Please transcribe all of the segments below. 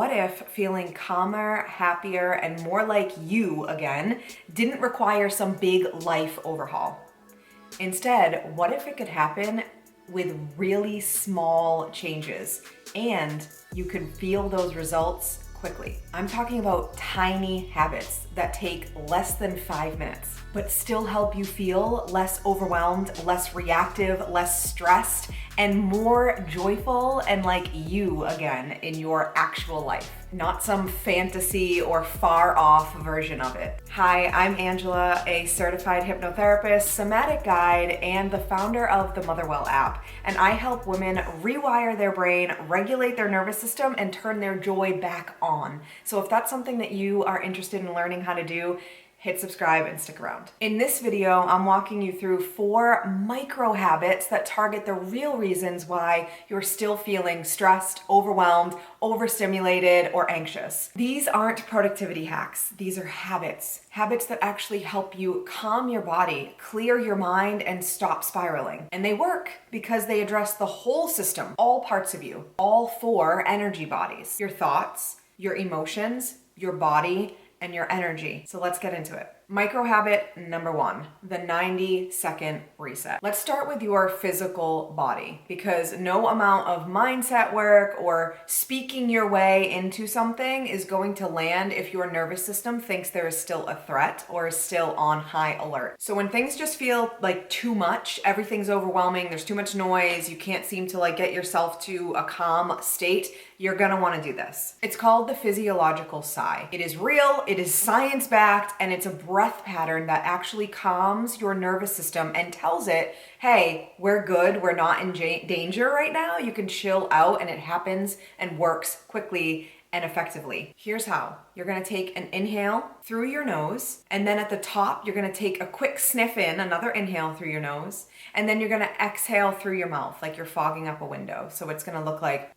What if feeling calmer, happier, and more like you again didn't require some big life overhaul? Instead, what if it could happen with really small changes and you could feel those results quickly? I'm talking about tiny habits that take less than 5 minutes, but still help you feel less overwhelmed, less reactive, less stressed, and more joyful and like you again in your actual life, not some fantasy or far off version of it. Hi, I'm Angela, a certified hypnotherapist, somatic guide, and the founder of the Motherwell app. And I help women rewire their brain, regulate their nervous system, and turn their joy back on. So if that's something that you are interested in learning how to do, hit subscribe and stick around. In this video, I'm walking you through 4 micro habits that target the real reasons why you're still feeling stressed, overwhelmed, overstimulated, or anxious. These aren't productivity hacks. These are habits. Habits that actually help you calm your body, clear your mind, and stop spiraling. And they work because they address the whole system, all parts of you, all 4 energy bodies: your thoughts, your emotions, your body, and your energy. So let's get into it. Micro habit number 1, the 90-second reset. Let's start with your physical body, because no amount of mindset work or speaking your way into something is going to land if your nervous system thinks there is still a threat or is still on high alert. So when things just feel like too much, everything's overwhelming, there's too much noise, you can't seem to like get yourself to a calm state, you're gonna wanna do this. It's called the physiological sigh. It is real, it is science-backed, and it's a breath pattern that actually calms your nervous system and tells it, hey, we're good, we're not in danger right now, you can chill out, and it happens and works quickly and effectively. Here's how. You're gonna take an inhale through your nose, and then at the top, you're gonna take a quick sniff in, another inhale through your nose, and then you're gonna exhale through your mouth, like you're fogging up a window. So it's gonna look like,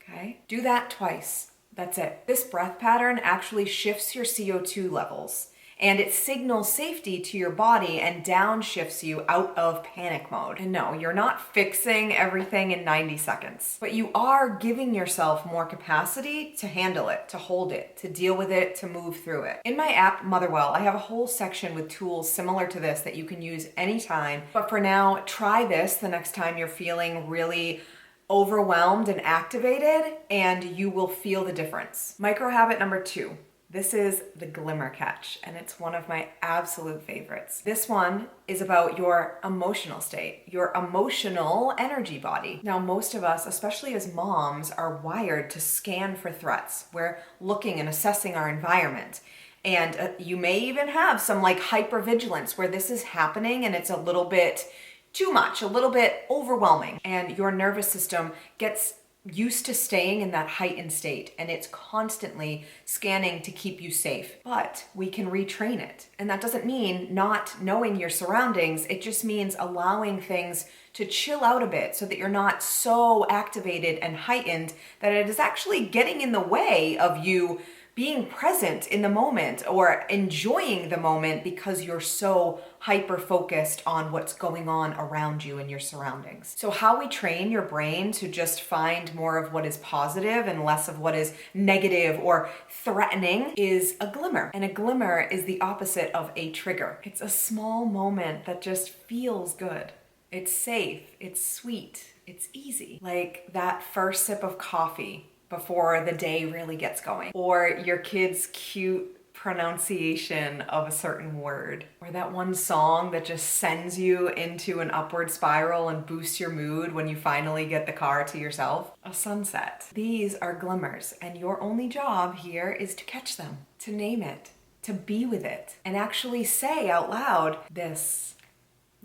okay? Do that twice. That's it. This breath pattern actually shifts your CO2 levels, and it signals safety to your body and downshifts you out of panic mode. And no, you're not fixing everything in 90 seconds, but you are giving yourself more capacity to handle it, to hold it, to deal with it, to move through it. In my app, Motherwell, I have a whole section with tools similar to this that you can use anytime. But for now, try this the next time you're feeling really overwhelmed and activated, and you will feel the difference. Micro habit number 2. This is the glimmer catch, and it's one of my absolute favorites. This one is about your emotional state, your emotional energy body. Now, most of us, especially as moms, are wired to scan for threats. We're looking and assessing our environment. And you may even have some like hypervigilance where this is happening and it's a little bit too much, a little bit overwhelming, and your nervous system gets used to staying in that heightened state, and it's constantly scanning to keep you safe. But we can retrain it, and that doesn't mean not knowing your surroundings. It just means allowing things to chill out a bit so that you're not so activated and heightened that it is actually getting in the way of you being present in the moment or enjoying the moment because you're so hyper-focused on what's going on around you and your surroundings. So how we train your brain to just find more of what is positive and less of what is negative or threatening is a glimmer. And a glimmer is the opposite of a trigger. It's a small moment that just feels good. It's safe, it's sweet, it's easy. Like that first sip of coffee before the day really gets going, or your kid's cute pronunciation of a certain word, or that one song that just sends you into an upward spiral and boosts your mood when you finally get the car to yourself. A sunset. These are glimmers, and your only job here is to catch them, to name it, to be with it, and actually say out loud, this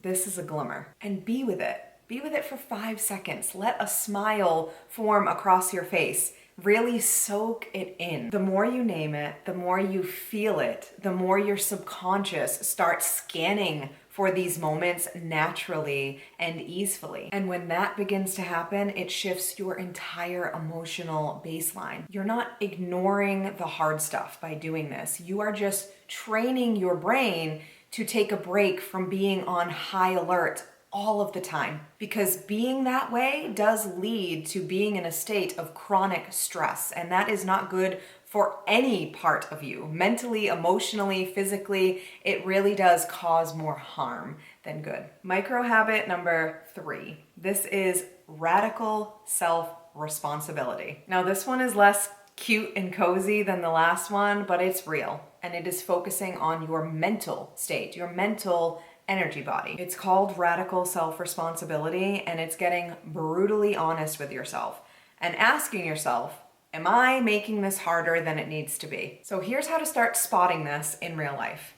is a glimmer, and be with it. Be with it for 5 seconds. Let a smile form across your face. Really soak it in. The more you name it, the more you feel it, the more your subconscious starts scanning for these moments naturally and easily. And when that begins to happen, it shifts your entire emotional baseline. You're not ignoring the hard stuff by doing this. You are just training your brain to take a break from being on high alert all of the time, because being that way does lead to being in a state of chronic stress, and that is not good for any part of you. Mentally, emotionally, physically, it really does cause more harm than good. Micro habit number 3. This is radical self-responsibility. Now, this one is less cute and cozy than the last one, but it's real, and it is focusing on your mental state, your mental energy body. It's called radical self-responsibility, and it's getting brutally honest with yourself and asking yourself, am I making this harder than it needs to be? So here's how to start spotting this in real life.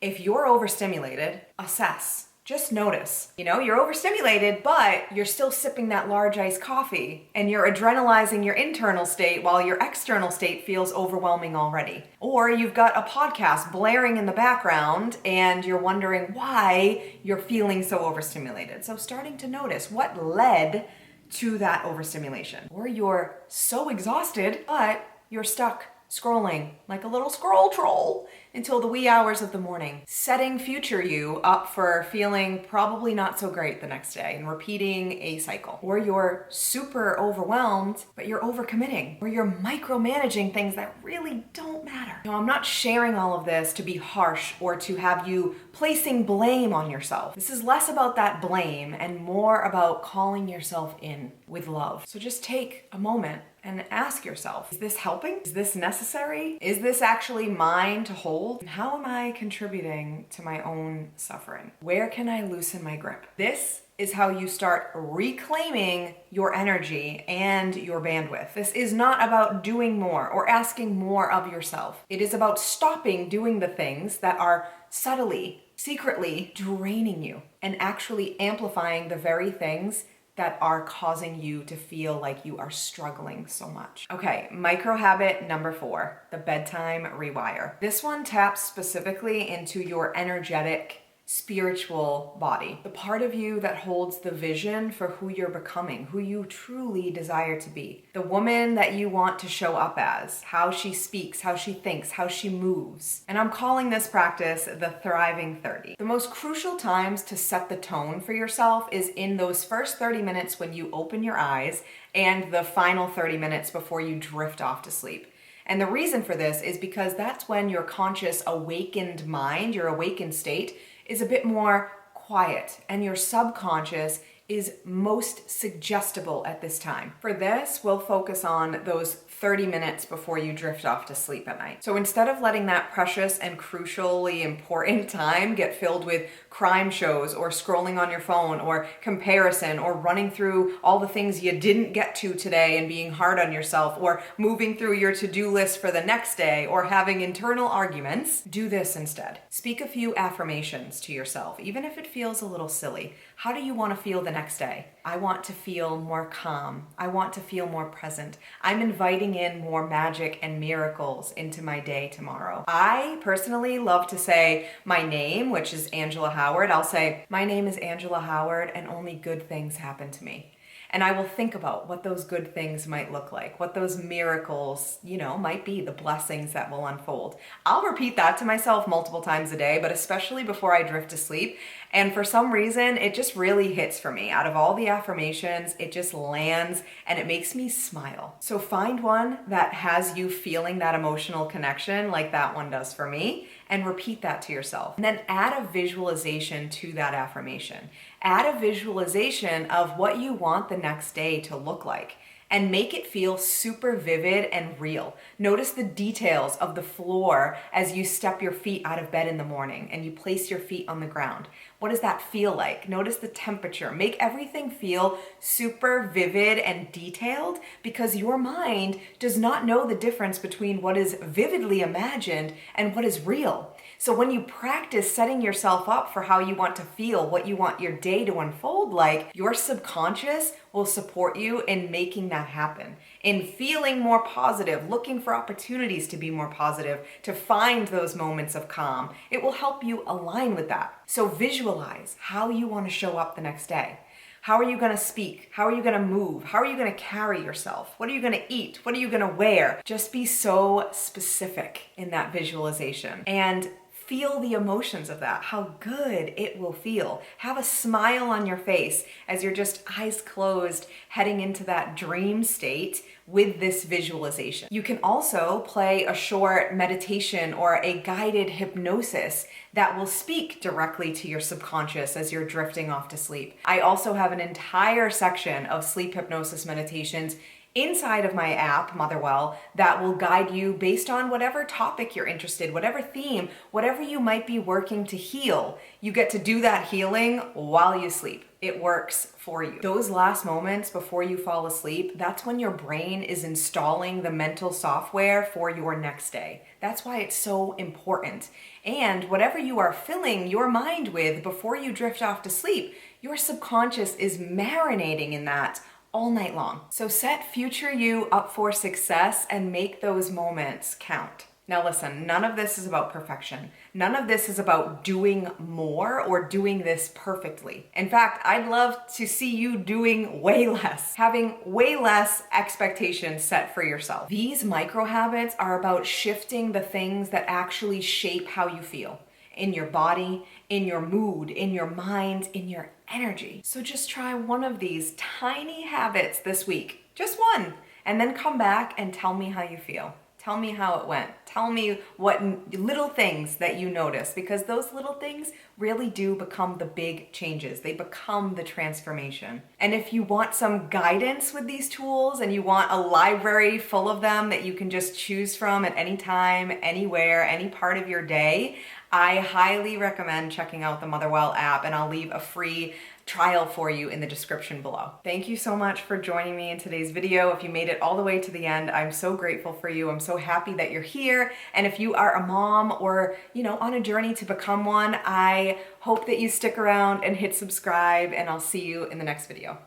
If you're overstimulated, assess. Just notice. You're overstimulated, but you're still sipping that large iced coffee, and you're adrenalizing your internal state while your external state feels overwhelming already. Or you've got a podcast blaring in the background, and you're wondering why you're feeling so overstimulated. So starting to notice what led to that overstimulation. Or you're so exhausted, but you're stuck scrolling like a little scroll troll until the wee hours of the morning, setting future you up for feeling probably not so great the next day and repeating a cycle. Or you're super overwhelmed, but you're overcommitting, or you're micromanaging things that really don't matter. I'm not sharing all of this to be harsh or to have you placing blame on yourself. This is less about that blame and more about calling yourself in with love. So just take a moment and ask yourself, is this helping? Is this necessary? Is this actually mine to hold? And how am I contributing to my own suffering? Where can I loosen my grip? This is how you start reclaiming your energy and your bandwidth. This is not about doing more or asking more of yourself. It is about stopping doing the things that are subtly, secretly draining you and actually amplifying the very things that are causing you to feel like you are struggling so much. Okay, micro habit number 4, the bedtime rewire. This one taps specifically into your energetic, spiritual body, the part of you that holds the vision for who you're becoming, who you truly desire to be, the woman that you want to show up as, how she speaks, how she thinks, how she moves. And I'm calling this practice the Thriving 30. The most crucial times to set the tone for yourself is in those first 30 minutes when you open your eyes and the final 30 minutes before you drift off to sleep. And the reason for this is because that's when your conscious awakened mind, your awakened state, is a bit more quiet, and your subconscious is most suggestible at this time. For this, we'll focus on those 30 minutes before you drift off to sleep at night. So instead of letting that precious and crucially important time get filled with crime shows or scrolling on your phone or comparison or running through all the things you didn't get to today and being hard on yourself or moving through your to-do list for the next day or having internal arguments, do this instead. Speak a few affirmations to yourself, even if it feels a little silly. How do you want to feel the next day? I want to feel more calm. I want to feel more present. I'm inviting in more magic and miracles into my day tomorrow. I personally love to say my name, which is Angela Howard. I'll say, my name is Angela Howard and only good things happen to me. And I will think about what those good things might look like, what those miracles, might be, the blessings that will unfold. I'll repeat that to myself multiple times a day, but especially before I drift to sleep. And for some reason, it just really hits for me. Out of all the affirmations, it just lands and it makes me smile. So find one that has you feeling that emotional connection like that one does for me, and repeat that to yourself. And then add a visualization to that affirmation. Add a visualization of what you want the next day to look like, and make it feel super vivid and real. Notice the details of the floor as you step your feet out of bed in the morning and you place your feet on the ground. What does that feel like? Notice the temperature. Make everything feel super vivid and detailed, because your mind does not know the difference between what is vividly imagined and what is real. So when you practice setting yourself up for how you want to feel, what you want your day to unfold like, your subconscious will support you in making that happen, in feeling more positive, looking for opportunities to be more positive, to find those moments of calm. It will help you align with that. So visualize how you want to show up the next day. How are you going to speak? How are you going to move? How are you going to carry yourself? What are you going to eat? What are you going to wear? Just be so specific in that visualization and Feel the emotions of that, how good it will feel. Have a smile on your face as you're just eyes closed, heading into that dream state with this visualization. You can also play a short meditation or a guided hypnosis that will speak directly to your subconscious as you're drifting off to sleep. I also have an entire section of sleep hypnosis meditations inside of my app, Motherwell, that will guide you based on whatever topic you're interested, whatever theme, whatever you might be working to heal. You get to do that healing while you sleep. It works for you. Those last moments before you fall asleep, that's when your brain is installing the mental software for your next day. That's why it's so important. And whatever you are filling your mind with before you drift off to sleep, your subconscious is marinating in that all night long. So set future you up for success and make those moments count. Now listen, none of this is about perfection. None of this is about doing more or doing this perfectly. In fact, I'd love to see you doing way less, having way less expectations set for yourself. These micro habits are about shifting the things that actually shape how you feel in your body, in your mood, in your mind, in your energy. So just try one of these tiny habits this week, just one, and then come back and tell me how you feel. Tell me how it went. Tell me what little things that you notice, because those little things really do become the big changes. They become the transformation. And if you want some guidance with these tools and you want a library full of them that you can just choose from at any time, anywhere, any part of your day, I highly recommend checking out the Motherwell app, and I'll leave a free trial for you in the description below. Thank you so much for joining me in today's video. If you made it all the way to the end, I'm so grateful for you. I'm so happy that you're here. And if you are a mom or, on a journey to become one, I hope that you stick around and hit subscribe, and I'll see you in the next video.